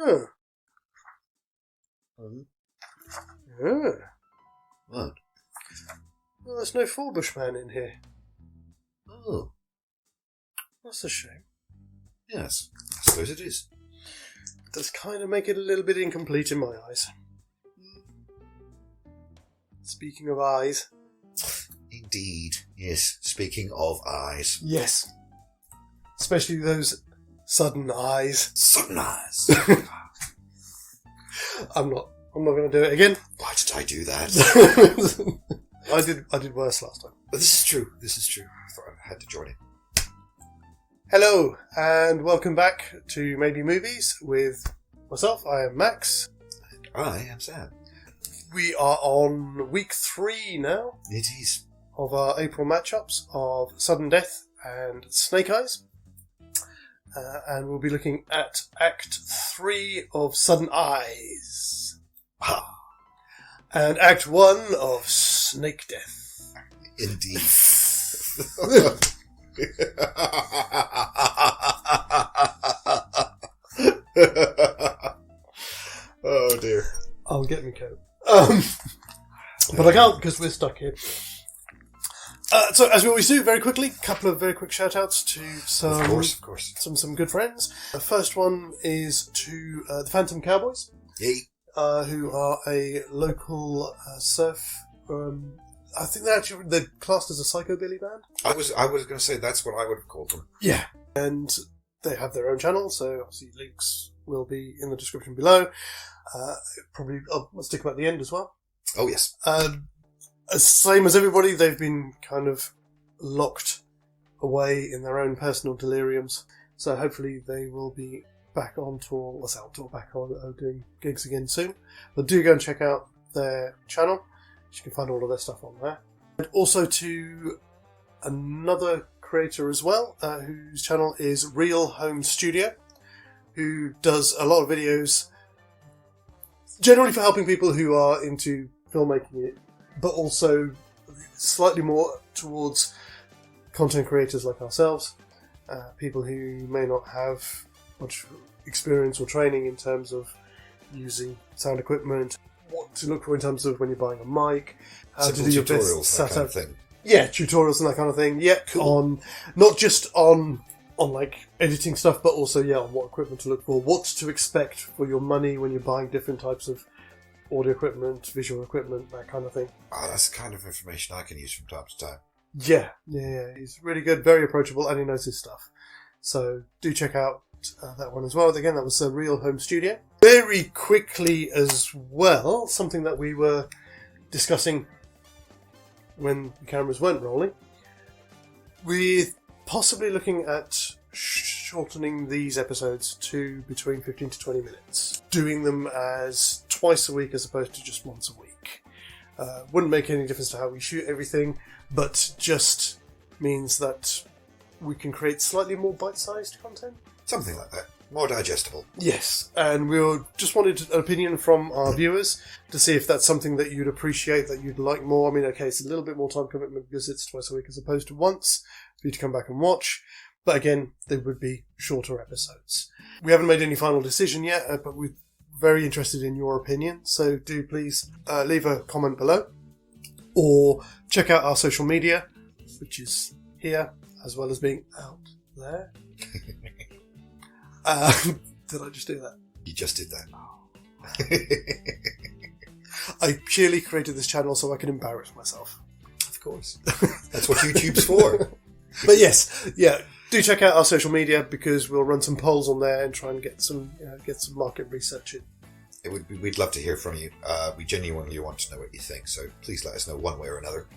Huh. Yeah. What? Well, there's no Forbush man in here. Oh, That's a shame. yes. I suppose it is. It does kind of make it a little bit incomplete in my eyes. Speaking of eyes. Indeed. Yes. Speaking of eyes. Yes. Especially those sudden eyes. Sudden eyes. I'm not going to do it again. Why did I do that? I did worse last time. But this is true. I thought I had to join in. Hello, and welcome back to Maybe Movies with myself. I am Max. And I am Sam. We are on week 3 now It is. of our April matchups of Sudden Death and Snake Eyes. And we'll be looking at Act 3 of Sudden Eyes. Ah, And Act 1 of Snake Death. indeed. Oh dear. I'll get me coat. But I can't because we're stuck here. So, as we always do, very quickly, a couple of very quick shout-outs to some, Of course. some good friends. The first one is to the Phantom Cowboys, Yay. who are a local surf. I think they're classed as a psychobilly band. I was going to say that's what I would have called them. Yeah, and they have their own channel, so obviously links will be in the description below. Probably I'll stick them at the end as well. Oh yes. Same as everybody, they've been kind of locked away in their own personal deliriums. So hopefully they will be back on tour, back on doing gigs again soon. But do go and check out their channel. You can find all of their stuff on there. And also to another creator as well, whose channel is Real Home Studio, who does a lot of videos generally for helping people who are into filmmaking, but also slightly more towards content creators like ourselves, people who may not have much experience or training in terms of using sound equipment, what to look for in terms of when you're buying a mic, how Simple to do your tutorials, best that kind setup. of thing. Yeah, tutorials and that kind of thing. Yeah, Cool. Not just on like editing stuff, but also on what equipment to look for, what to expect for your money when you're buying different types of audio equipment, visual equipment, that kind of thing. Oh, that's the kind of information I can use from time to time. Yeah. He's really good, very approachable, and he knows his stuff. So do check out that one as well. Again, that was a Real Home Studio. Very quickly as well, something that we were discussing when the cameras weren't rolling, we're possibly looking at shortening these episodes to between 15 to 20 minutes. Doing them as twice a week as opposed to just once a week. Wouldn't make any difference to how we shoot everything, but just means that we can create slightly more bite-sized content. Something like that. More digestible. Yes, and we just wanted an opinion from our viewers to see if that's something that you'd appreciate, that you'd like more. I mean, okay, it's a little bit more time commitment because it's twice a week as opposed to once for you to come back and watch. But again, they would be shorter episodes. We haven't made any final decision yet, but we're very interested in your opinion. So do please leave a comment below or check out our social media, which is here as well as being out there. Did I just do that? You just did that. I purely created this channel so I can embarrass myself. Of course. That's what YouTube's for. But yes, do check out our social media because we'll run some polls on there and try and get some market research in. We'd love to hear from you. We genuinely want to know what you think, so please let us know one way or another.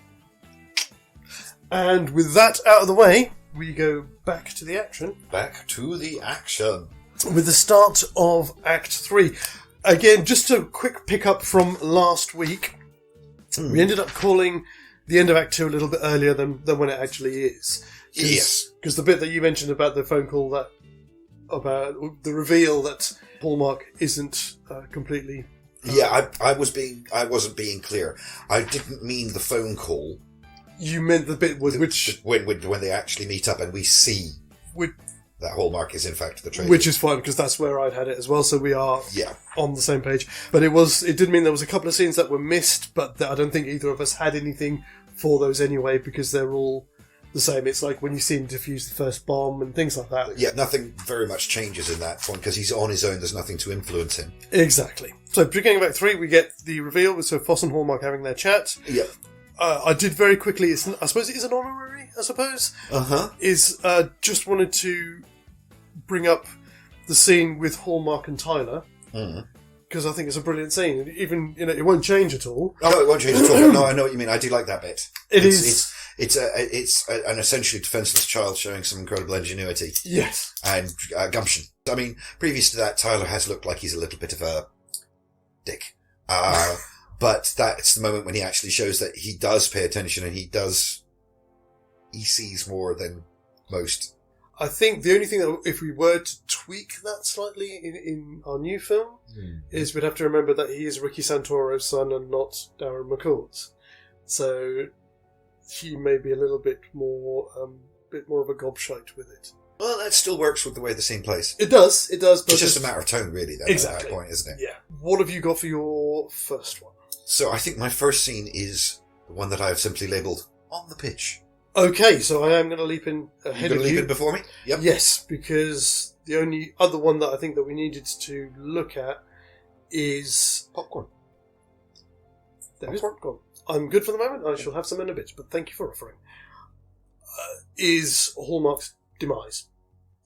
And with that out of the way, we go back to the action. Back to the action. With the start of Act 3. Again, just a quick pick-up from last week. We ended up calling the end of Act 2 a little bit earlier than when it actually is. Yes. Because the bit that you mentioned about the phone call, about the reveal that Hallmark isn't completely... I wasn't being clear. I didn't mean the phone call. You meant the bit with which... When they actually meet up and we see... that Hallmark is in fact the trading. Which is fine, because that's where I'd had it as well, so we are Yeah. on the same page. But it did mean there was a couple of scenes that were missed, but I don't think either of us had anything for those anyway, because they're all the same. It's like when you see him defuse the first bomb and things like that. Yeah, nothing very much changes in that one, because he's on his own, there's nothing to influence him. Exactly. So, beginning of Act 3, we get the reveal with Foss and Hallmark having their chat. Yeah. I did very quickly, I suppose it is an honorary, just wanted to bring up the scene with Hallmark and Tyler, because I think it's a brilliant scene. Even, it won't change at all. Oh, no, it won't change at all. No, I know what you mean. I do like that bit. It's an essentially defenseless child showing some incredible ingenuity. Yes. And gumption. I mean, previous to that, Tyler has looked like he's a little bit of a dick. But that's the moment when he actually shows that he does pay attention and he sees more than most. I think the only thing that, if we were to tweak that slightly in our new film, is we'd have to remember that he is Ricky Santoro's son and not Darren McCord's. So he may be a little bit more of a gobshite with it. Well, that still works with the way the scene plays. It does. But it's just a matter of tone, really, then, at that point, isn't it? Yeah. What have you got for your first one? So I think my first scene is the one that I have simply labelled on the pitch. Okay, so I am going to leap in ahead of you. Leap in before me? Yep. Yes, because the only other one that I think that we needed to look at is popcorn. There is popcorn. I'm good for the moment. I shall have some in a bit, but thank you for offering. Is Hallmark's demise,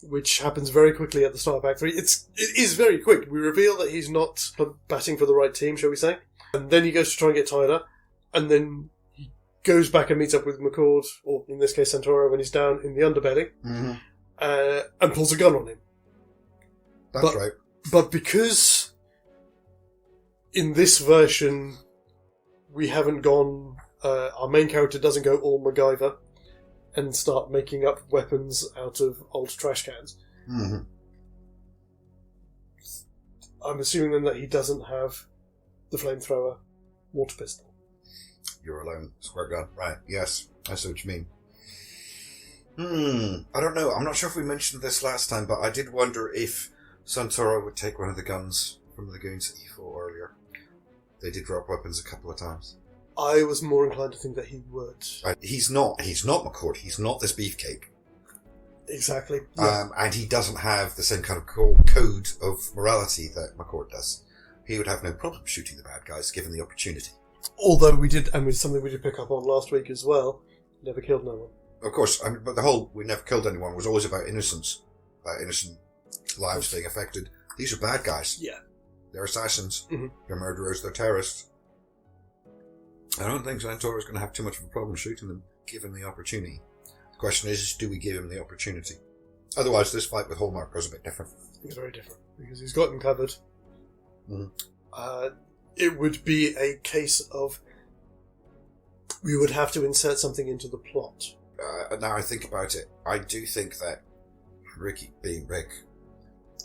which happens very quickly at the start of Act 3. It is very quick. We reveal that he's not batting for the right team, shall we say. And then he goes to try and get Tyler, and then he goes back and meets up with McCord, or in this case Santoro, when he's down in the underbelly, and pulls a gun on him. That's right. But because in this version we haven't gone, our main character doesn't go all MacGyver and start making up weapons out of old trash cans. I'm assuming then that he doesn't have the flamethrower water pistol. You're alone. Squirt gun. Right. Yes. I see what you mean. I don't know. I'm not sure if we mentioned this last time, but I did wonder if Santoro would take one of the guns from the goons that he fought earlier. They did drop weapons a couple of times. I was more inclined to think that he would. He's not McCord. He's not this beefcake. Exactly. Yeah. And he doesn't have the same kind of code of morality that McCord does. He would have no problem shooting the bad guys given the opportunity. Although we did, and it's something we did pick up on last week as well, never killed no one. Of course, but the whole "we never killed anyone" was always about innocence, about innocent lives being affected. These are bad guys. Yeah. They're assassins. They're murderers. They're terrorists. I don't think Santoro's going to have too much of a problem shooting them, given the opportunity. The question is, do we give him the opportunity? Otherwise, this fight with Hallmark goes a bit different. It's very different, because he's got him covered. It would be a case of we would have to insert something into the plot. Now I think about it, I do think that Ricky, being Rick,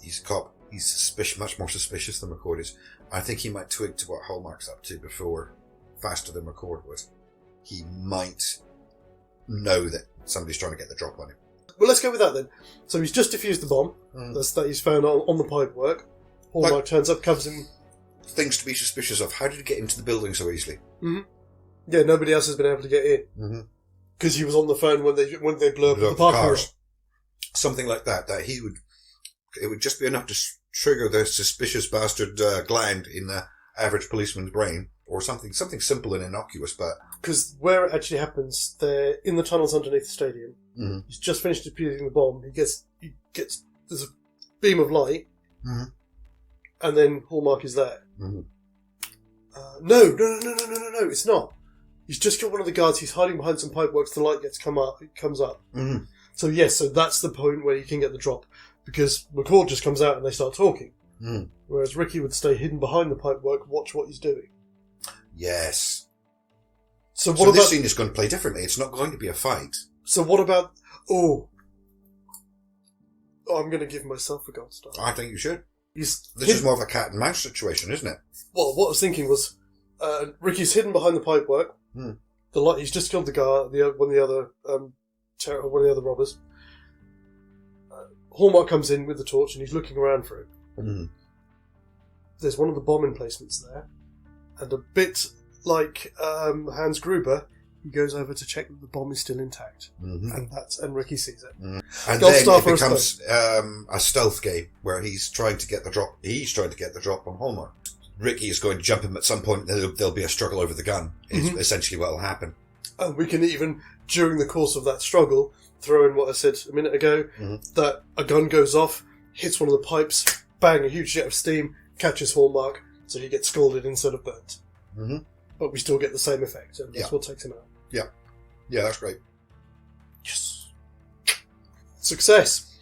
he's a cop. He's much more suspicious than McCord is. I think he might twig to what Hallmark's up to faster than McCord would. He might know that somebody's trying to get the drop on him. Well, let's go with that then. So he's just defused the bomb that he's found on the pipework. Hallmark turns up, covers him. Things to be suspicious of. How did he get into the building so easily? Yeah, nobody else has been able to get in. Because he was on the phone when they blew up the cars. Something like that. It would just be enough to trigger the suspicious bastard gland in the average policeman's brain, or something simple and innocuous. But because where it actually happens, they're in the tunnels underneath the stadium. He's just finished defusing the bomb. He gets there's a beam of light, and then Hallmark is there. No, it's not. He's just killed one of the guards. He's hiding behind some pipeworks. The light comes up. So yes, so that's the point where you can get the drop, because McCord just comes out and they start talking. Whereas Ricky would stay hidden behind the pipework, watch what he's doing. Yes. So this scene is going to play differently. It's not going to be a fight. So what about... Oh, I'm going to give myself a gold star. I think you should. This is more of a cat and mouse situation, isn't it? Well, what I was thinking was, Ricky's hidden behind the pipework. The light. He's just killed the guard, one of the other robbers. Hallmark comes in with the torch and he's looking around for it. Mm. There's one of the bomb emplacements there, and a bit like Hans Gruber, he goes over to check that the bomb is still intact, and Ricky sees it. Mm. And Gold then star it for a becomes a stealth game where he's trying to get the drop. He's trying to get the drop on Hallmark. Ricky is going to jump him at some point. There'll be a struggle over the gun. Is essentially what will happen. And we can even, during the course of that struggle, throw in what I said a minute ago, that a gun goes off, hits one of the pipes, bang, a huge jet of steam, catches Hallmark, so he gets scalded instead of burnt. Mm-hmm. But we still get the same effect, and that's what takes him out. Yeah. Yeah, that's great. Yes. Success.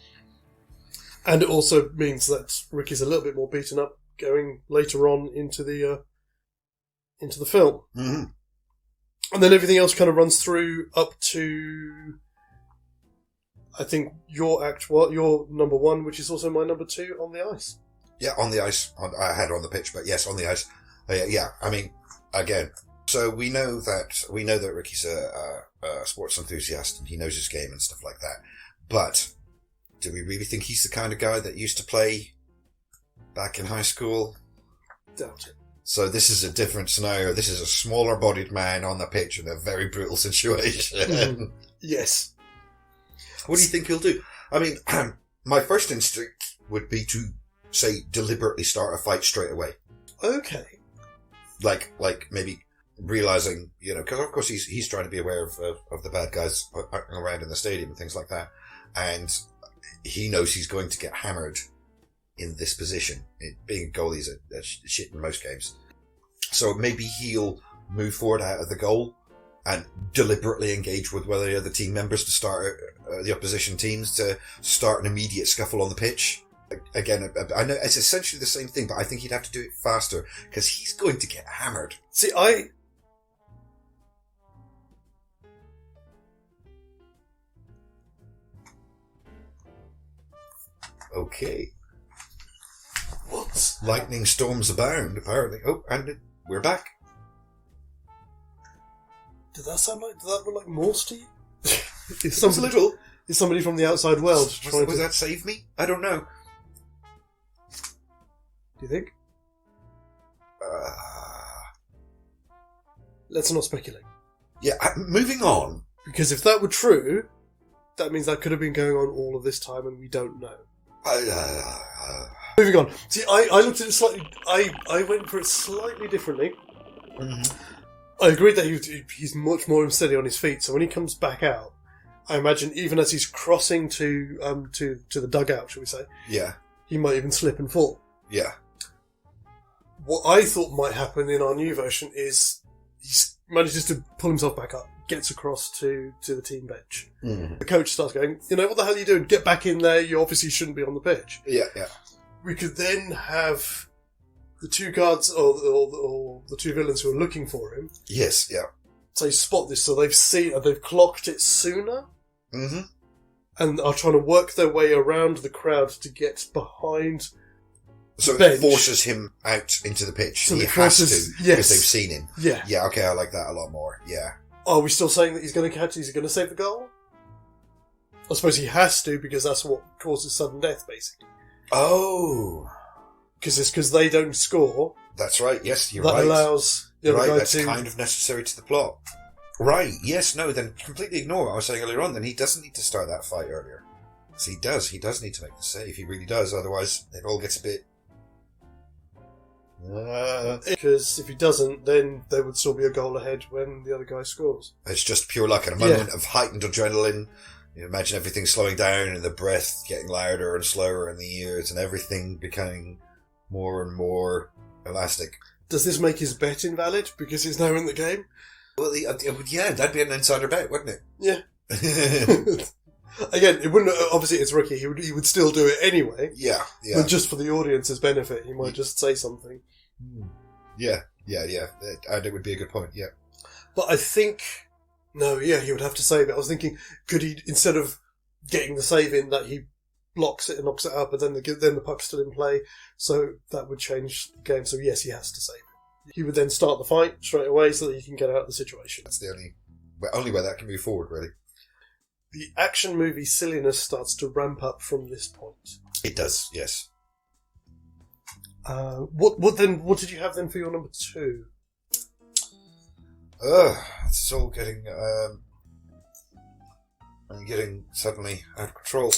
And it also means that Ricky's a little bit more beaten up going later on into the film. Mm-hmm. And then everything else kind of runs through up to, I think, your number one, which is also my number two, on the ice. Yeah, on the ice. I had it on the pitch, but yes, on the ice. Yeah, I mean, again, so we know that Ricky's a sports enthusiast and he knows his game and stuff like that. But do we really think he's the kind of guy that used to play back in high school? Doubt it. So this is a different scenario. This is a smaller bodied man on the pitch in a very brutal situation. Yes. What do you think he'll do? I mean, my first instinct would be to, say, deliberately start a fight straight away. Okay. Like maybe realizing, because of course he's trying to be aware of the bad guys around in the stadium and things like that. And he knows he's going to get hammered in this position. Being a goalie is a shit in most games. So maybe he'll move forward out of the goal and deliberately engage with one of the other team members to start the opposition teams to start an immediate scuffle on the pitch. Again, I know it's essentially the same thing, but I think he'd have to do it faster because he's going to get hammered. See, Okay. What? Lightning storms abound, apparently. Oh, and we're back. Did that look like Morse to you? It's a little. Is somebody from the outside world trying Was that save me? I don't know. Do you think? Let's not speculate. Yeah, moving on. Because if that were true, that means that could have been going on all of this time and we don't know. Moving on. See, I looked at it slightly... I went for it slightly differently. Mm-hmm. I agree that he's much more unsteady on his feet, so when he comes back out, I imagine even as he's crossing to the dugout, shall we say, he might even slip and fall. Yeah. What I thought might happen in our new version is he manages to pull himself back up, gets across to the team bench. Mm. The coach starts going, what the hell are you doing? Get back in there. You obviously shouldn't be on the pitch. Yeah. We could then have the two guards or the two villains who are looking for him. Yes, yeah. So spot this, so they've clocked it sooner. Mm-hmm. And are trying to work their way around the crowd to get behind. So it forces him out into the pitch. So he has to, because they've seen him. Yeah. Yeah, okay, I like that a lot more. Yeah. Are we still saying that he's going to save the goal? I suppose he has to, because that's what causes sudden death, basically. Oh. Because they don't score. That's right, yes, you're right. That allows the other guy that's kind of necessary to the plot. Right, yes, no, then completely ignore what I was saying earlier on, then he doesn't need to start that fight earlier. So he does need to make the save, he really does, otherwise it all gets a bit... Because if he doesn't, then there would still be a goal ahead when the other guy scores. It's just pure luck, and a moment of heightened adrenaline. You imagine everything slowing down and the breath getting louder and slower in the ears and everything becoming more and more elastic. Does this make his bet invalid because he's now in the game? Well, yeah, that'd be an insider bet, wouldn't it? Yeah. Again, it wouldn't. Obviously, it's Ricky. He would still do it anyway. Yeah. But just for the audience's benefit, he might just say something. Yeah. And it would be a good point. Yeah. But I think he would have to save it. I was thinking, could he, instead of getting the save in, that he blocks it and knocks it up, and then the puck's still in play, so that would change the game. So yes, he has to save it. He would then start the fight straight away so that he can get out of the situation. That's the only way that can move forward, really. the action movie silliness starts to ramp up from this point. It does, yes. What did you have then for your number 2? It's all getting I'm getting suddenly out of control.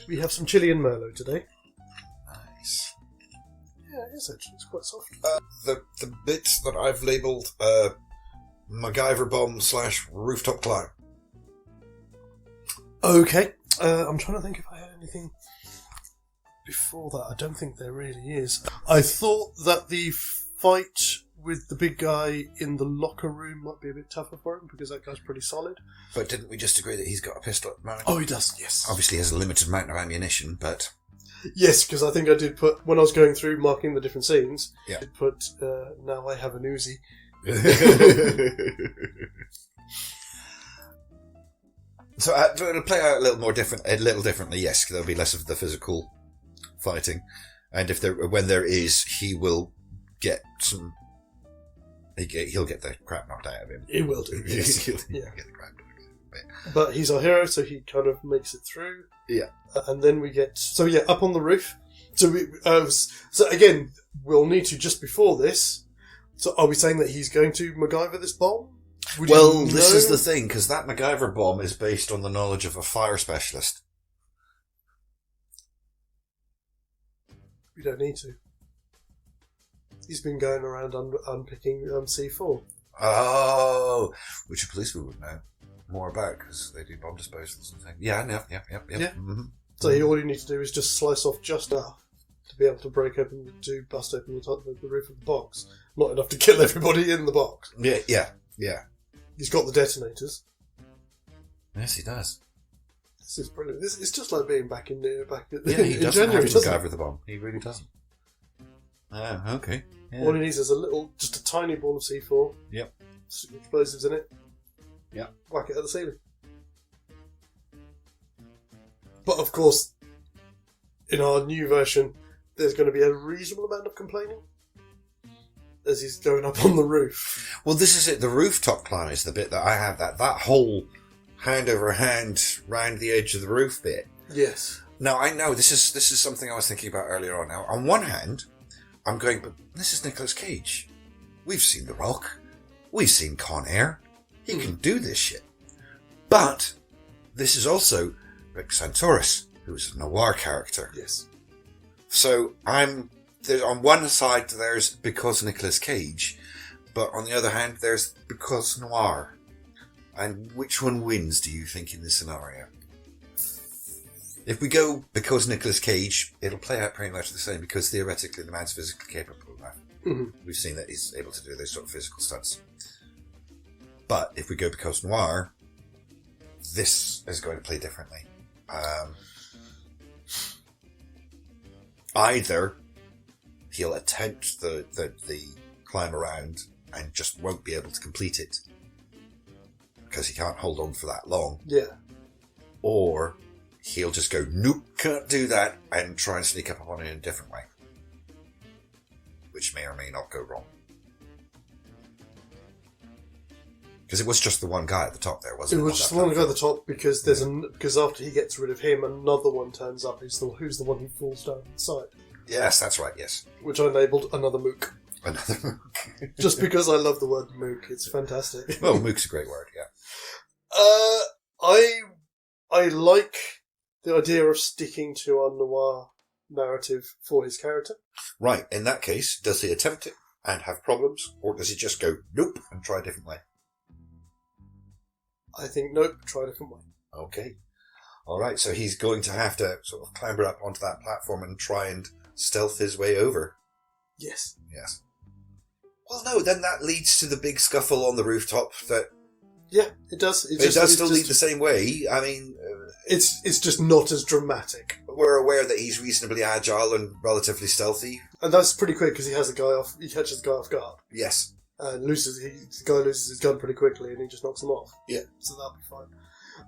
We have some chili and Merlot today. Nice. Yeah, it is actually. It's quite soft. The bits that I've labelled MacGyver bomb / rooftop climb. Okay. I'm trying to think if I had anything before that. I don't think there really is. I thought that the fight with the big guy in the locker room might be a bit tougher for him because that guy's pretty solid. But didn't we just agree that he's got a pistol at the moment? Oh, he does, yes. Obviously he has a limited amount of ammunition, but... Yes, because I think I did put, when I was going through marking the different scenes, yeah. I did put, now I have an Uzi. So it'll play out a little differently, yes. There'll be less of the physical fighting. And when there is, he will get some... He'll get the crap knocked out of him. He will do. Yes. He'll yeah. get the crap knocked out of him. But he's our hero, so he kind of makes it through. Yeah. And then we get... So yeah, up on the roof. So again, we'll need to, just before this... So are we saying that he's going to MacGyver this bomb? This is the thing, because that MacGyver bomb is based on the knowledge of a fire specialist. We don't need to. He's been going around unpicking C4. Oh, which a policeman would know more about because they do bomb disposals and things. Yeah. Mm-hmm. So all you need to do is just slice off just enough to be able to bust open the roof of the box. Not enough to kill everybody in the box. Yeah. He's got the detonators. Yes, he does. This is brilliant. It's just like being back in he in doesn't January. have to MacGyver the bomb. He really doesn't. Oh, okay. Yeah. All he needs is just a tiny ball of C4. Yep. Some explosives in it. Yep. Whack it at the ceiling. But of course, in our new version, there's going to be a reasonable amount of complaining as he's going up on the roof. Well, this is it. The rooftop climb is the bit that I have that whole hand over hand round the edge of the roof bit. Yes. Now, I know this is something I was thinking about earlier on. Now, on one hand, I'm going, but this is Nicolas Cage. We've seen The Rock. We've seen Con Air. He can do this shit. But this is also Rick Santoris, who's a Noir character. Yes. So on one side there's because Nicolas Cage, but on the other hand there's because Noir. And which one wins, do you think, in this scenario? If we go because Nicolas Cage, it'll play out pretty much the same because theoretically the man's physically capable of that. Mm-hmm. We've seen that he's able to do those sort of physical stunts. But if we go because Noir, this is going to play differently. Either he'll attempt the climb around and just won't be able to complete it because he can't hold on for that long. Yeah. Or he'll just go, nope, can't do that, and try and sneak up on it in a different way. Which may or may not go wrong. Because it was just the one guy at the top there, wasn't it? It was just the one guy at the top because because after he gets rid of him, another one turns up who's the one who falls down inside. Yes, that's right, yes. Which I labelled Another Mook. Another Mook. Just because I love the word Mook, it's fantastic. Well, Mook's a great word, yeah. I like the idea of sticking to our noir narrative for his character. Right, in that case, does he attempt it and have problems, or does he just go, nope, and try a different way? I think, nope, try a different way. Okay. Alright, so he's going to have to sort of clamber up onto that platform and try and stealth his way over. Yes. Yes. Well, no, then that leads to the big scuffle on the rooftop that... Yeah, it does. It does still lead the same way. I mean... It's just not as dramatic. We're aware that he's reasonably agile and relatively stealthy. And that's pretty quick because he catches the guy off guard. Yes. And the guy loses his gun pretty quickly and he just knocks him off. Yeah. So that'll be fine.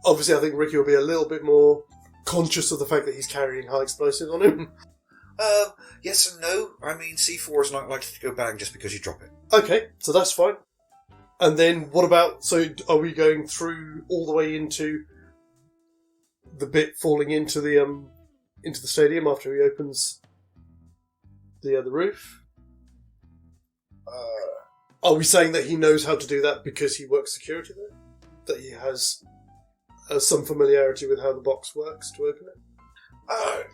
Obviously, I think Ricky will be a little bit more conscious of the fact that he's carrying high explosives on him. Yes and no. I mean, C4 is not likely to go bang just because you drop it. Okay, so that's fine. And then what about... So are we going through all the way into the bit falling into the stadium after he opens the roof? Are we saying that he knows how to do that because he works security there? That he has some familiarity with how the box works to open it?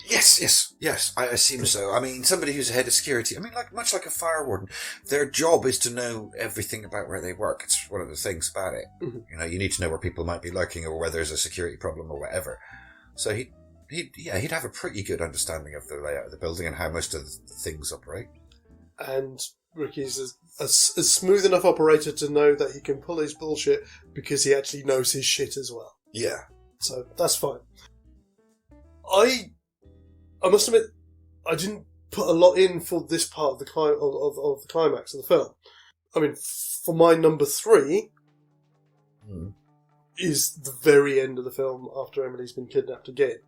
Yes. I assume so. I mean, somebody who's a head of security, I mean, much like a fire warden, their job is to know everything about where they work. It's one of the things about it. Mm-hmm. You know, you need to know where people might be lurking or where there's a security problem or whatever. So he'd have a pretty good understanding of the layout of the building and how most of the things operate. And Ricky's a smooth enough operator to know that he can pull his bullshit because he actually knows his shit as well. Yeah. So that's fine. I must admit, I didn't put a lot in for this part of the of the climax of the film. I mean, for my number 3 is the very end of the film after Emily's been kidnapped again.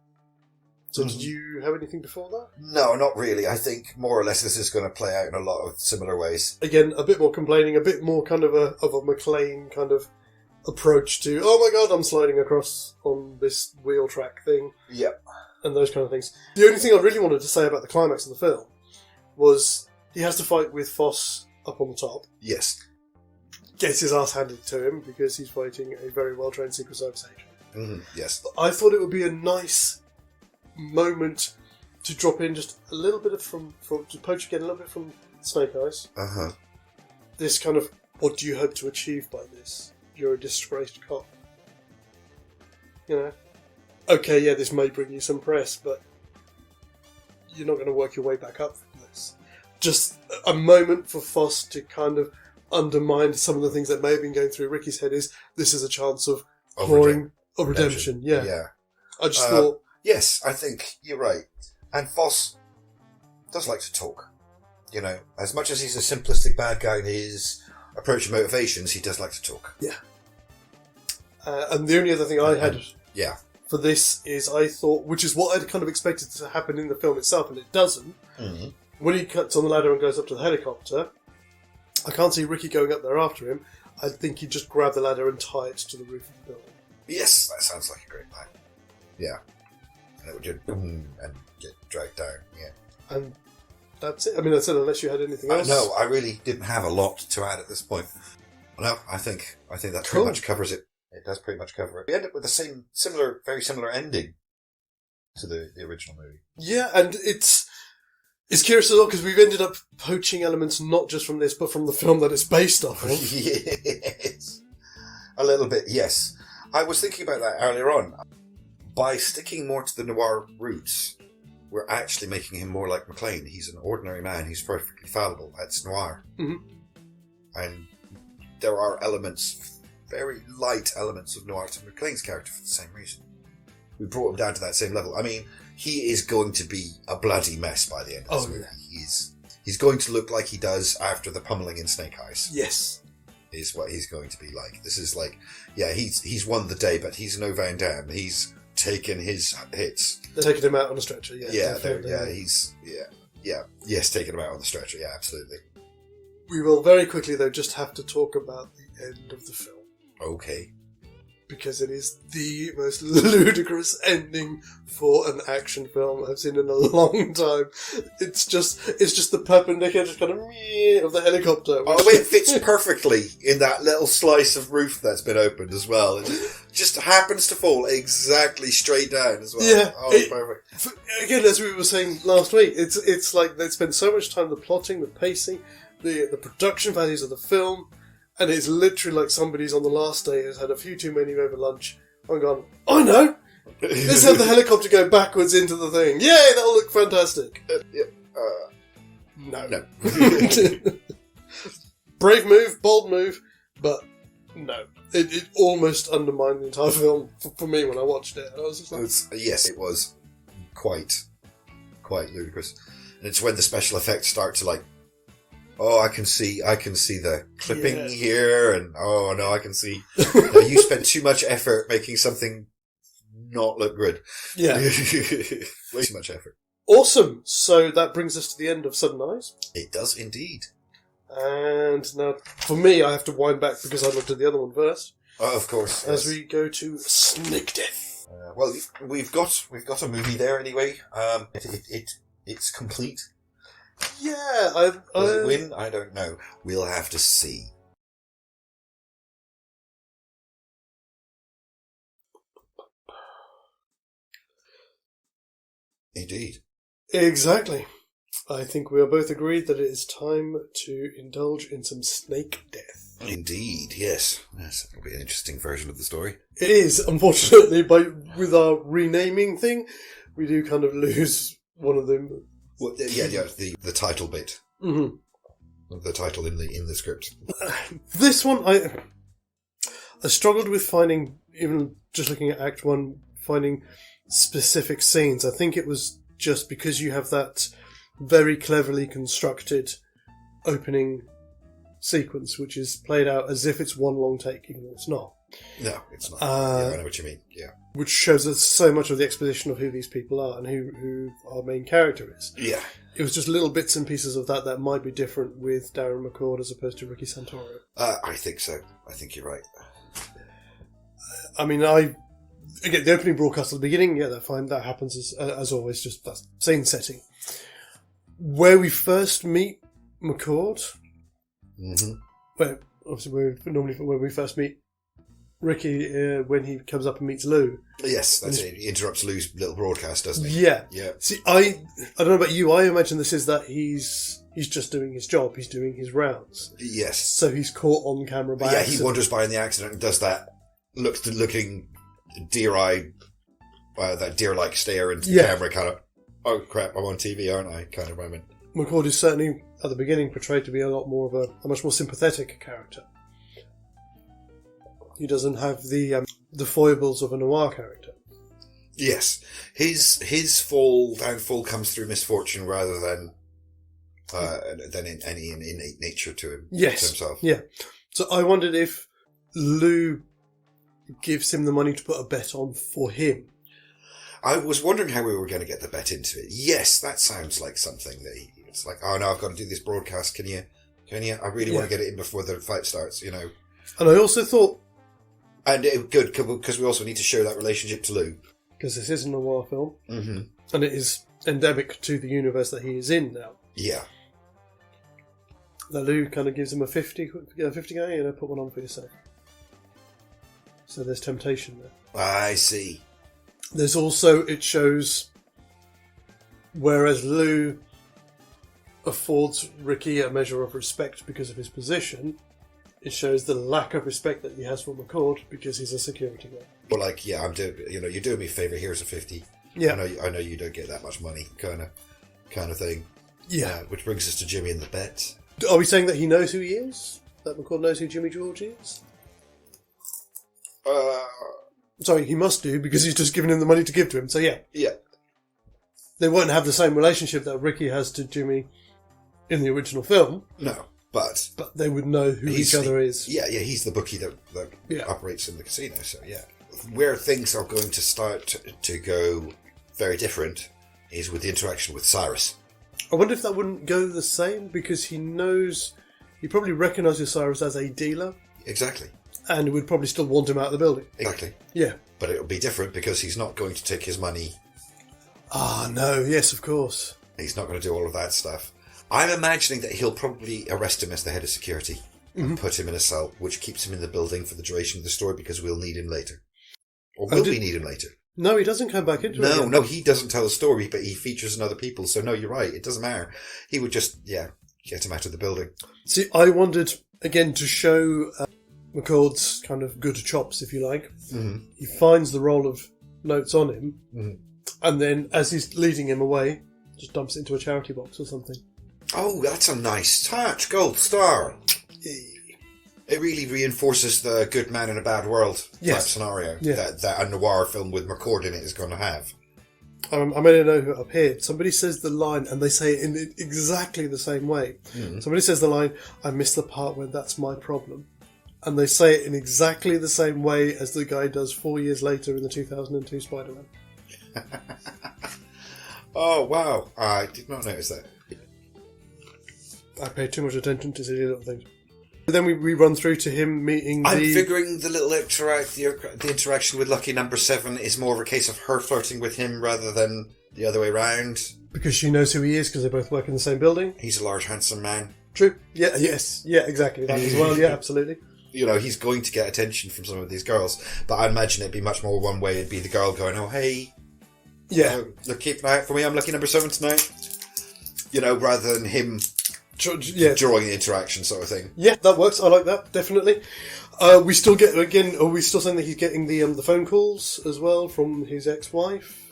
So did you have anything before that? No, not really. I think more or less this is going to play out in a lot of similar ways. Again, a bit more complaining, a bit more kind of a McClane kind of approach to, oh my god, I'm sliding across on this wheel track thing. Yep. And those kind of things. The only thing I really wanted to say about the climax of the film was he has to fight with Foss up on the top. Yes. Gets his ass handed to him because he's fighting a very well-trained Secret Service agent. Mm-hmm. Yes. But I thought it would be a nice moment to drop in just a little bit from to poach again a little bit from Snake Eyes. Uh-huh. This kind of, what do you hope to achieve by this? You're a disgraced cop. You know? Okay, yeah, this may bring you some press, but you're not going to work your way back up from this. Just a moment for Foss to kind of undermine some of the things that may have been going through Ricky's head is, this is a chance of redemption. Yeah. I just thought... Yes, I think you're right. And Foss does like to talk. You know, as much as he's a simplistic bad guy in his approach and motivations, he does like to talk. Yeah. And the only other thing I had for this is I thought, which is what I'd kind of expected to happen in the film itself, and it doesn't. Mm-hmm. When he cuts on the ladder and goes up to the helicopter, I can't see Ricky going up there after him. I think he'd just grab the ladder and tie it to the roof of the building. Yes, that sounds like a great plan. Yeah. And it would just boom and get dragged down, yeah. And that's it. I mean, that's it, unless you had anything else. No, I really didn't have a lot to add at this point. No, I think that pretty much covers it. It does pretty much cover it. We end up with the very similar ending to the original movie. Yeah, and it's curious as well, because we've ended up poaching elements not just from this, but from the film that it's based off of. Yes. A little bit, yes. I was thinking about that earlier on. By sticking more to the Noir roots, we're actually making him more like McClane. He's an ordinary man. He's perfectly fallible. That's Noir. Mm-hmm. And there are elements, very light elements of Noir to McClane's character for the same reason. We brought him down to that same level. I mean, he is going to be a bloody mess by the end of this movie. Yeah. He's going to look like he does after the pummeling in Snake Eyes. Yes. Is what he's going to be like. This is like, yeah, he's won the day, but he's no Van Damme. He's taken his hits. They're taking him out on the stretcher, yeah. Yes, taking him out on the stretcher, yeah, absolutely. We will very quickly, though, just have to talk about the end of the film. Okay. Because it is the most ludicrous ending for an action film I've seen in a long time. It's just the perpendicular, just kind of the helicopter. Oh, it fits perfectly in that little slice of roof that's been opened as well. It just happens to fall exactly straight down as well. Yeah. Oh, perfect. Again, as we were saying last week, it's like they spend so much time the plotting, the pacing, the production values of the film. And it's literally like somebody's on the last day has had a few too many over lunch and gone, I know! Let's have the helicopter go backwards into the thing. Yay, that'll look fantastic. No. Brave move, bold move, but no. It almost undermined the entire film for me when I watched it. I was just like... Yes, it was quite ludicrous. And it's when the special effects start to like, oh, I can see the clipping here, and oh no, I can see you spent too much effort making something not look good. Yeah. Way too much effort. Awesome! So that brings us to the end of Sudden Eyes. It does indeed. And now, for me, I have to wind back because I looked at the other one first. Oh, of course. As we go to Snake Death. Well, we've got a movie there anyway. It's complete. Yeah, Will it win? I don't know. We'll have to see. Indeed. Exactly. I think we are both agreed that it is time to indulge in some snake death. Indeed, yes. Yes, it'll be an interesting version of the story. It is, unfortunately, with our renaming thing, we do kind of lose one of them. Well, yeah, the title bit. Mm-hmm. The title in the script. This one, I struggled with finding, even just looking at Act 1, finding specific scenes. I think it was just because you have that very cleverly constructed opening sequence, which is played out as if it's one long take, even though it's not. No, it's not. Yeah, I know what you mean. Yeah, which shows us so much of the exposition of who these people are and who our main character is. Yeah, it was just little bits and pieces of that might be different with Darren McCord as opposed to Ricky Santoro. I think so. I think you're right. I mean, again, the opening broadcast at the beginning, yeah, that's fine. That happens as always. Just that scene setting. Where we first meet McCord, where obviously when we first meet Ricky, when he comes up and meets Lou. Yes, that's it. He interrupts Lou's little broadcast, doesn't he? Yeah. Yeah. See, I don't know about you. I imagine this is that he's just doing his job. He's doing his rounds. Yes. So he's caught on camera by accident. He wanders by in the accident and does that looking deer-eyed, that deer-like stare into the camera, kind of, oh crap, I'm on TV, aren't I? Kind of moment. McCord is certainly, at the beginning, portrayed to be a lot more of a much more sympathetic character. He doesn't have the foibles of a noir character. Yes. His downfall comes through misfortune rather than in any innate nature to him. Yes. To himself. Yeah. So I wondered if Lou gives him the money to put a bet on for him. I was wondering how we were going to get the bet into it. Yes, that sounds like something that it's like, oh no, I've got to do this broadcast. Can you? I really want to get it in before the fight starts, And I also thought, and good, because we also need to show that relationship to Lou. Because this is a noir film, and it is endemic to the universe that he is in now. Yeah. That Lou kind of gives him a 50 guy, put one on for yourself. So there's temptation there. I see. There's also, it shows, whereas Lou affords Ricky a measure of respect because of his position, it shows the lack of respect that he has for McCord because he's a security guard. Well, you're doing me a favour, here's a 50. Yeah. I know you don't get that much money, kind of thing. Yeah. Which brings us to Jimmy and the bet. Are we saying that he knows who he is? That McCord knows who Jimmy George is? Sorry, he must do, because he's just given him the money to give to him, so yeah. Yeah. They won't have the same relationship that Ricky has to Jimmy in the original film. No, but they would know who each other is. Yeah, he's the bookie that operates in the casino, so yeah. Where things are going to start to go very different is with the interaction with Cyrus. I wonder if that wouldn't go the same, because he probably recognises Cyrus as a dealer. Exactly. And would probably still want him out of the building. Exactly. Yeah. But it'll be different because he's not going to take his money. Ah, no. Yes, of course. He's not going to do all of that stuff. I'm imagining that he'll probably arrest him as the head of security and put him in a cell, which keeps him in the building for the duration of the story because we'll need him later. Or will we need him later? No, he doesn't come back into it. No, he doesn't tell the story, but he features in other people. So no, you're right. It doesn't matter. He would just, get him out of the building. See, I wanted, again, to show McCord's kind of good chops, if you like. Mm-hmm. He finds the roll of notes on him, and then, as he's leading him away, just dumps it into a charity box or something. Oh, that's a nice touch. Gold star. It really reinforces the good man in a bad world type scenario that a noir film with McCord in it is going to have. I made a note up here. Somebody says the line, and they say it in exactly the same way. Somebody says the line, I missed the part where that's my problem. And they say it in exactly the same way as the guy does 4 years later in the 2002 Spider-Man. Oh, wow. I did not notice that. I paid too much attention to silly little things. But then we run through to him meeting I'm figuring the little the interaction with Lucky Number 7 is more of a case of her flirting with him rather than the other way round. Because she knows who he is because they both work in the same building. He's a large, handsome man. True. Yeah, yes. Yeah, exactly. That as well. Yeah, absolutely. You know, he's going to get attention from some of these girls. But I imagine it'd be much more one way. It'd be the girl going, oh, hey. Yeah. Look, keep an eye out for me. I'm Lucky Number 7 tonight. You know, rather than him drawing the interaction sort of thing. Yeah, that works. I like that, definitely. We still get, again, are we still saying that he's getting the phone calls as well from his ex-wife?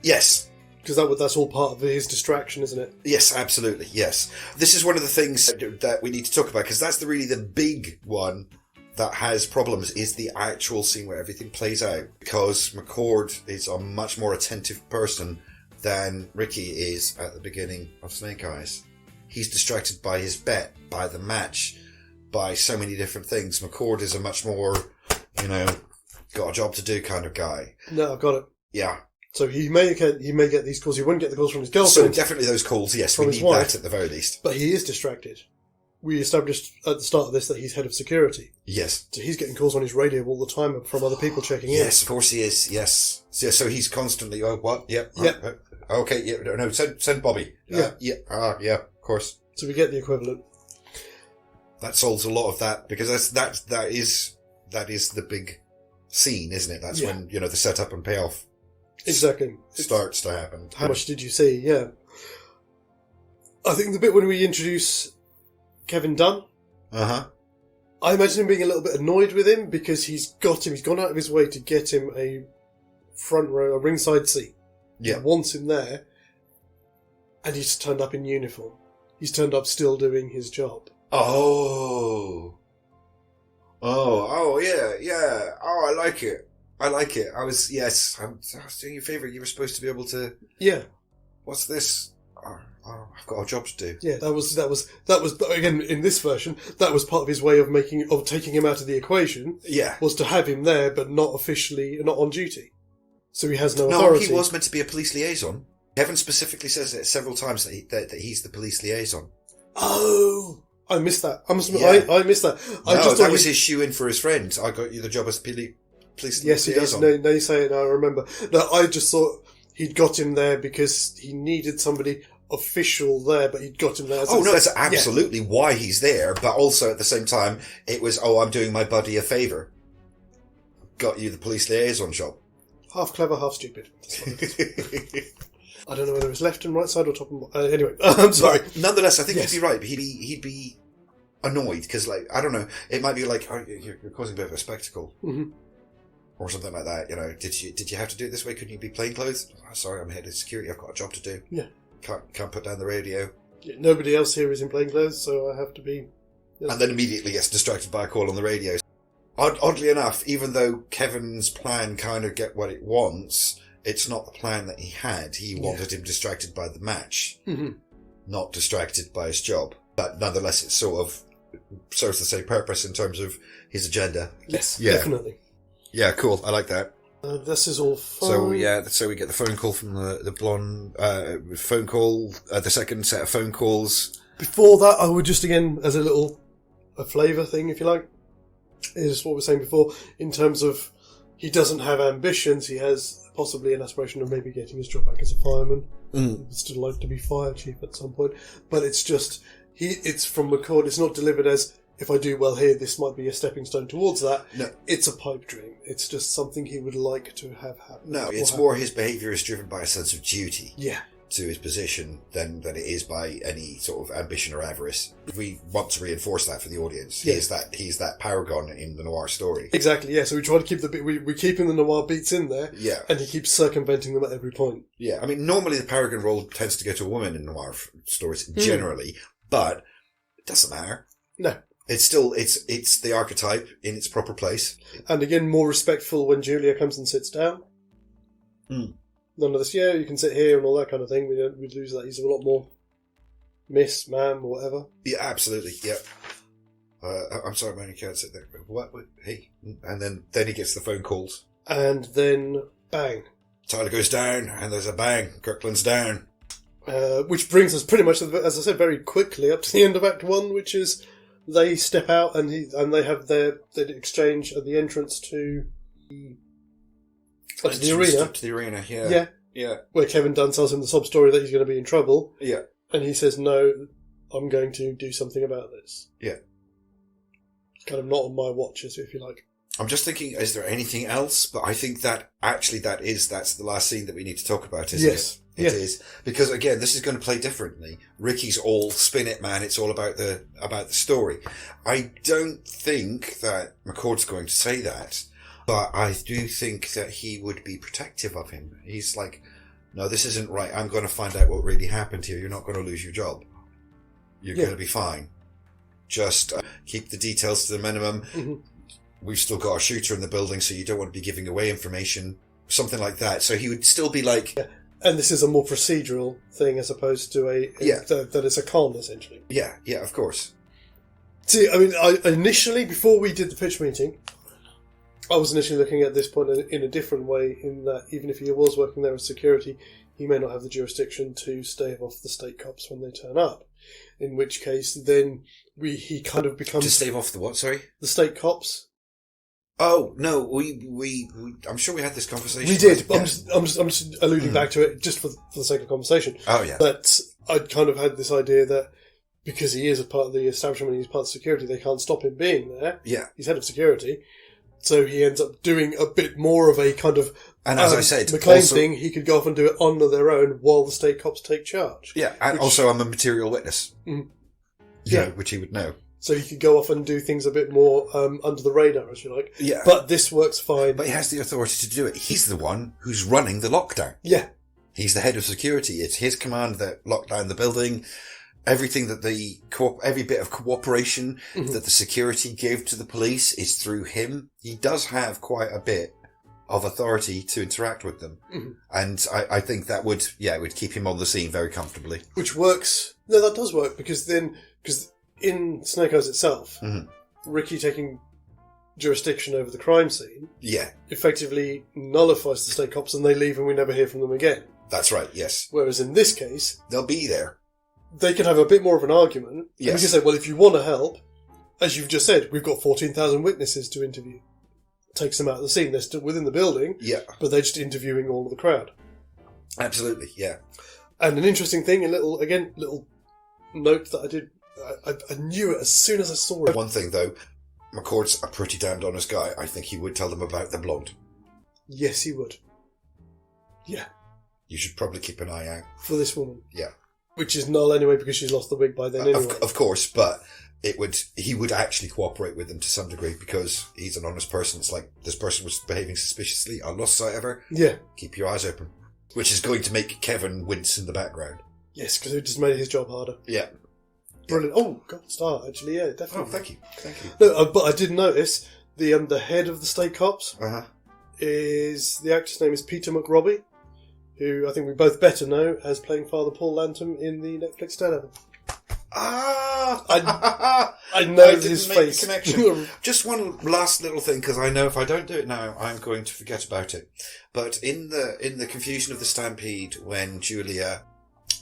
Yes. Because that's all part of his distraction, isn't it? Yes, absolutely, yes. This is one of the things that we need to talk about, because that's really the big one that has problems, is the actual scene where everything plays out. Because McCord is a much more attentive person than Ricky is at the beginning of Snake Eyes. He's distracted by his bet, by the match, by so many different things. McCord is a much more, got a job to do kind of guy. No, I've got it. Yeah. So he may get these calls. He wouldn't get the calls from his girlfriend. So definitely those calls, yes. We need that at the very least. But he is distracted. We established at the start of this that he's head of security. Yes. So he's getting calls on his radio all the time from other people checking in. Yes, of course he is. Yes. So he's constantly, oh, what? Yep. Yep. Okay, yeah, no, send Bobby. Yeah. Yeah, of course. So we get the equivalent. That solves a lot of that, because that is the big scene, isn't it? That's when, the setup and payoff exactly starts to happen. How much did you see? Yeah. I think the bit when we introduce Kevin Dunn, I imagine him being a little bit annoyed with him because he's gone out of his way to get him a front row, a ringside seat. Yeah. He wants him there, and he's turned up in uniform. He's turned up still doing his job. Oh, yeah. Oh, I like it. I was doing you a favour. You were supposed to be able to. Yeah. What's this? Oh, I've got a job to do. Yeah, that was again in this version. That was part of his way of taking him out of the equation. Yeah, was to have him there, but not on duty. So he has no authority. No, he was meant to be a police liaison. Kevin specifically says it several times that he's the police liaison. Oh, I missed that. I missed that. That was his shoe in for his friend. I got you the job as police liaison. Yes, he does. No, you say it now, I remember. No, I just thought he'd got him there because he needed somebody official there, but he'd got him there. That's absolutely why he's there. But also at the same time, it was, I'm doing my buddy a favour. Got you the police liaison job. Half clever, half stupid. I don't know whether it's left and right side or top and bottom. Anyway, I'm sorry. But nonetheless, I think he'd be right. He'd be annoyed because, I don't know. It might be like, you're causing a bit of a spectacle, or something like that. Did you have to do it this way? Couldn't you be plainclothes? Oh, sorry, I'm head of security. I've got a job to do. Yeah, can't put down the radio. Yeah, nobody else here is in plainclothes, so I have to be. Yes. And then immediately gets distracted by a call on the radio. Oddly enough, even though Kevin's plan kind of get what it wants, it's not the plan that he had. He wanted him distracted by the match, not distracted by his job. But nonetheless, it sort of serves the same purpose in terms of his agenda. Yes, definitely. Yeah, cool. I like that. This is all fun. So we get the phone call from the blonde, phone call, the second set of phone calls. Before that, I would just, again, as a flavour thing, if you like, is what we were saying before, in terms of he doesn't have ambitions, he has possibly an aspiration of maybe getting his job back as a fireman. He would still like to be fire chief at some point. But it's just, it's from McCord, it's not delivered as, if I do well here, this might be a stepping stone towards that. No. It's a pipe dream. It's just something he would like to have happen. No, it's more his behaviour is driven by a sense of duty. Yeah. To his position than it is by any sort of ambition or avarice. We want to reinforce that for the audience. Yeah. He's that paragon in the Noir story. Exactly, yeah. So we try to keep we're keeping the Noir beats in there. Yeah. And he keeps circumventing them at every point. Yeah. I mean, normally the paragon role tends to go to a woman in Noir stories, generally, but it doesn't matter. No. It's still, it's the archetype in its proper place. And again, more respectful when Julia comes and sits down. None of this, you can sit here and all that kind of thing. We lose that. He's a lot more miss, ma'am, or whatever. Yeah, absolutely. Yeah. I'm sorry, man, you can't sit there. What? Hey. And then he gets the phone calls. And then, bang. Tyler goes down, and there's a bang. Kirkland's down. Which brings us pretty much, as I said, very quickly up to the end of Act 1, which is they step out and they have their exchange at the entrance to the arena. To the arena, yeah. Yeah. Yeah. Where Kevin Dunn tells him the sob story that he's going to be in trouble. Yeah. And he says, no, I'm going to do something about this. Yeah. Kind of not on my watch, if you like. I'm just thinking, is there anything else? But I think that actually that's the last scene that we need to talk about, isn't it? It is. Because again, this is going to play differently. Ricky's all spin it, man. It's all about the story. I don't think that McCord's going to say that, but I do think that he would be protective of him. He's like, no, this isn't right. I'm going to find out what really happened here. You're not going to lose your job. You're going to be fine. Just keep the details to the minimum. Mm-hmm. We've still got a shooter in the building, so you don't want to be giving away information. Something like that. So he would still be like... Yeah. And this is a more procedural thing as opposed to that it's a con, essentially. Yeah, yeah, of course. See, I mean, initially, before we did the pitch meeting, I was initially looking at this point in a different way, in that even if he was working there as security, he may not have the jurisdiction to stave off the state cops when they turn up. In which case, then he kind of becomes... To stave off the what, sorry? The state cops. Oh, no, we I'm sure we had this conversation. We did, but yeah. I'm just alluding back to it just for the sake of conversation. Oh, yeah. But I'd kind of had this idea that because he is a part of the establishment, he's part of security, they can't stop him being there. Yeah. He's head of security. So he ends up doing a bit more of a kind of... And as I said... McLean thing, he could go off and do it on their own while the state cops take charge. Yeah, and also I'm a material witness. Mm, yeah. Which he would know. So he could go off and do things a bit more under the radar, as you like. Yeah. But this works fine. But he has the authority to do it. He's the one who's running the lockdown. Yeah. He's the head of security. It's his command that locked down the building. Everything that every bit of cooperation that the security gave to the police is through him. He does have quite a bit of authority to interact with them. Mm-hmm. And I think that would keep him on the scene very comfortably. Which works. No, that does work because in Snake Eyes itself, Ricky taking jurisdiction over the crime scene effectively nullifies the state cops and they leave and we never hear from them again. That's right, yes. Whereas in this case... They'll be there. They can have a bit more of an argument. Yes. We can say, well, if you want to help, as you've just said, we've got 14,000 witnesses to interview. Takes them out of the scene. They're still within the building, but they're just interviewing all of the crowd. Absolutely, yeah. And an interesting thing, a little note that I did... I knew it as soon as I saw it. One thing, though, McCord's a pretty damned honest guy. I think he would tell them about the blonde. Yes, he would. Yeah. You should probably keep an eye out. For this woman. Yeah. Which is null anyway, because she's lost the wig by then anyway. Of course, but he would actually cooperate with them to some degree, because he's an honest person. It's like, this person was behaving suspiciously. I lost sight of her. Yeah. Keep your eyes open. Which is going to make Kevin wince in the background. Yes, because it just made his job harder. Yeah. Brilliant. Oh, gold star, actually, yeah, definitely. Oh, thank you. No, but I did notice the head of the state cops is... The actor's name is Peter McRobbie, who I think we both better know as playing Father Paul Lantham in the Netflix Daredevil. I know his face. Connection. Just one last little thing, because I know if I don't do it now, I'm going to forget about it. But in the confusion of the stampede, when Julia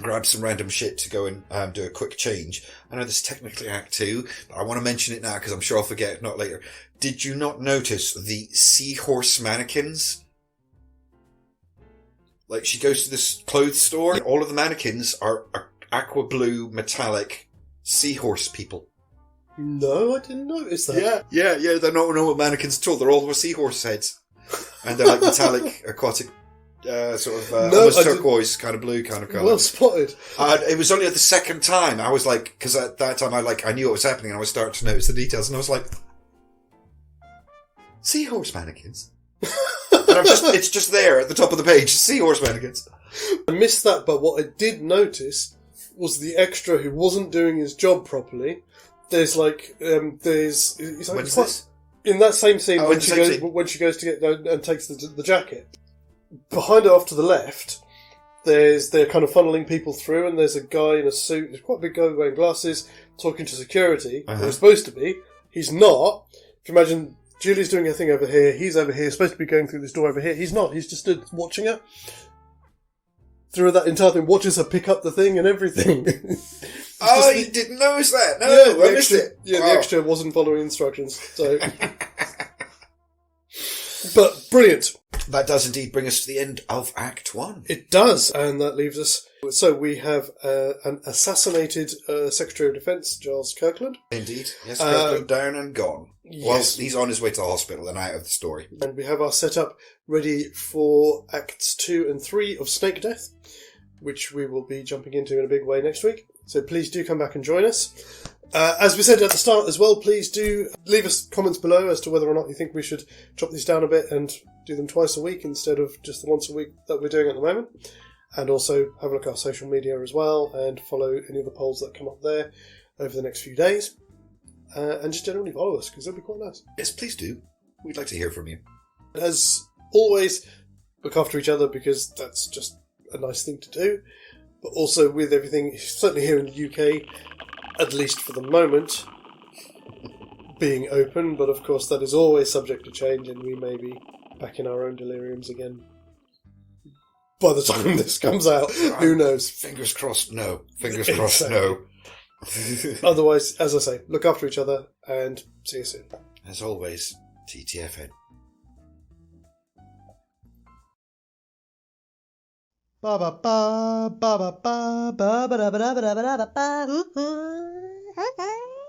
grabs some random shit to go and do a quick change, I know this is technically Act 2, but I want to mention it now because I'm sure I'll forget, not later. Did you not notice the seahorse mannequins? Like, she goes to this clothes store, and all of the mannequins are aqua blue metallic seahorse people. No, I didn't notice that. Yeah, they're not normal mannequins at all. They're all with seahorse heads. And they're like metallic, aquatic, almost turquoise, kind of blue kind of colour. Well spotted. It was only at the second time, I was like, because at that time I knew what was happening and I was starting to notice the details, and I was like, seahorse mannequins? And it's just there at the top of the page, seahorse mannequins. I missed that, but what I did notice was the extra who wasn't doing his job properly. There's like, When's this? In that same scene, when she goes to get and takes the jacket. Behind her off to the left, they're kind of funneling people through, and there's a guy in a suit, there's quite a big guy wearing glasses, talking to security. He's supposed to be. He's not. If you imagine Julie's doing her thing over here. He's over here, supposed to be going through this door over here. He's not. He's just stood watching her. Through that entire thing, watches her pick up the thing and everything. You didn't notice that? No, yeah, I missed it. Yeah, the extra wasn't following instructions. So, but brilliant. That does indeed bring us to the end of Act 1. It does, and that leaves us... So we have an assassinated Secretary of Defence, Giles Kirkland. Indeed. Yes, Kirkland down and gone. Yes. Well, he's on his way to the hospital and out of the story. And we have our setup ready for Acts 2 and 3 of Snake Death, which we will be jumping into in a big way next week. So please do come back and join us. As we said at the start as well, please do leave us comments below as to whether or not you think we should chop these down a bit and do them twice a week instead of just the once a week that we're doing at the moment. And also have a look at our social media as well and follow any of the polls that come up there over the next few days. And just generally follow us, because that'd be quite nice. Yes, please do. We'd like to hear from you. As always, look after each other, because that's just a nice thing to do. But also with everything, certainly here in the UK, at least for the moment, being open. But of course that is always subject to change, and we may be back in our own deliriums again by the time this comes out. Who knows? Fingers crossed, no. Fingers crossed, no. Otherwise, as I say, look after each other and see you soon. As always, TTFN. Ba ba ba ba ba ba ba ba ba ba ba ba ba ba ba.